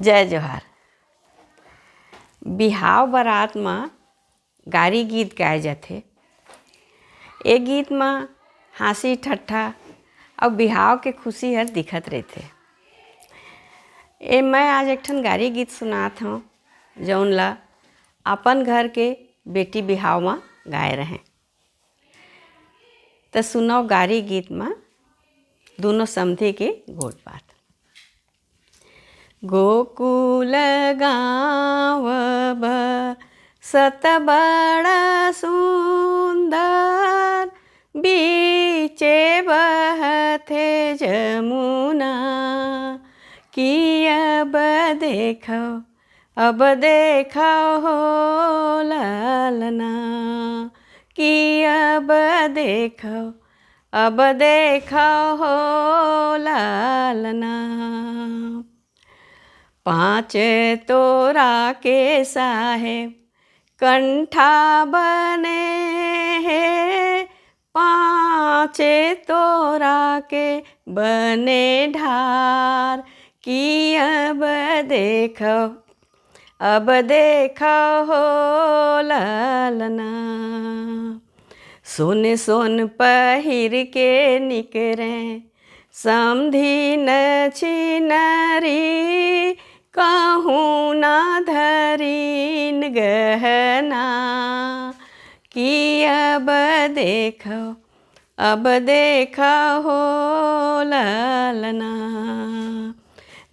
जय जोहार। बिहाव बारात में गारी गीत गाए जाते। ए गीत में हंसी ठट्ठा और बिहाव के खुशी हर दिखत रहते। मैं आज एक ठन गारी गीत सुनात हूँ जौन ला अपन घर के बेटी बिहाव में गाए रहें। तो सुनो गारी गीत में दोनों समधे के गोट बात। गोकुल गाँव बसत बड़ा सुंदर, बीचे बहते जमुना की अब देखो हो ललना की अब देखो हो ललना। पाँच तोरा के साहेब कंठा बने हैं, पाँच तोरा के बने ढार की अब देखो हो ललना। सोन सोन पहिर के निकरे समधी न छिनरी, कहूँ ना धरीन गहना की अब देखो हो ललना।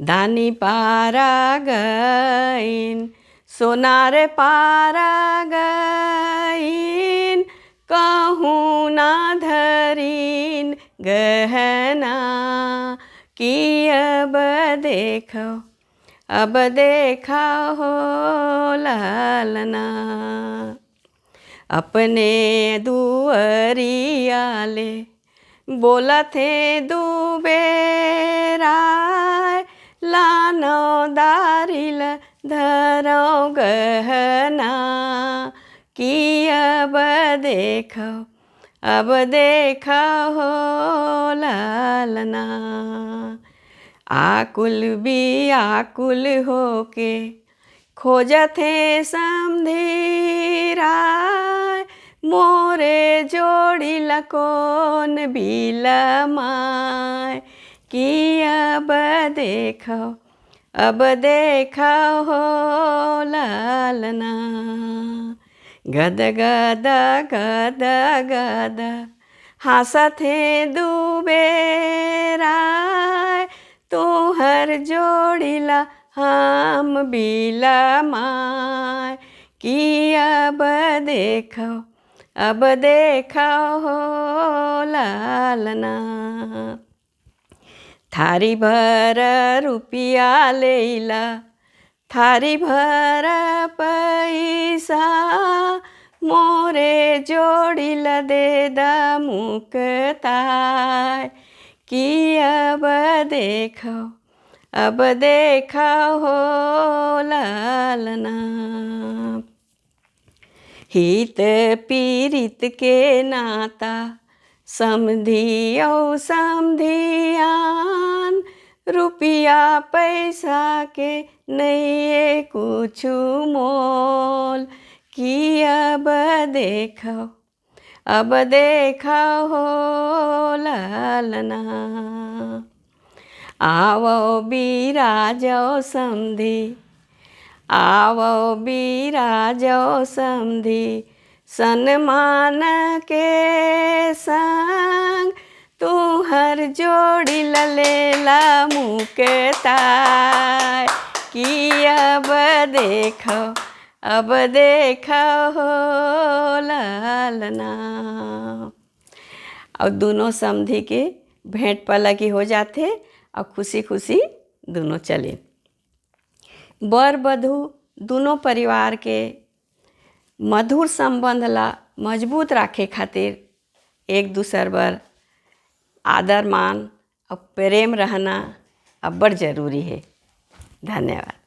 दानी पारा गईन सोनार पारा गईन, कहूँ ना धरीन गहना की अब देखो हो ललना। अपने दुअरिया ले बोला थे दुबेरा, लानो दारिल धरो गहना की अब देखो हो ललना। आकुल भी आकुल होके खोजते समधीरा, मोरे जोड़ी लकोन बिलमाय की अब देखो हो ललना। गद गद गद गद हंसते दुबेरा, तुहर जोड़िला हम बिलमाय की अब देखो हो ललना। थारी भर रुपया लेला थारी भर पैसा, मोरे जोड़िल दे मुकताय की अब देखो हो ललना। हित पीरित के नाता समधियो समधियान, रुपया पैसा के नहीं कुछ मोल की अब देखो हो ललना। आवो बिराजो समधी आवो बिराजो समधी, सन्मान के संग तुहर जोड़ी लेला मुकताय की अब देखो हो ललना। और दोनों समधी के भेंट पलकी हो जाते और खुशी खुशी दोनों चले। बर वधू दोनों परिवार के मधुर संबंध ला मजबूत रखे खातिर एक दूसर पर आदर मान और प्रेम रहना अब्बड़ जरूरी है। धन्यवाद।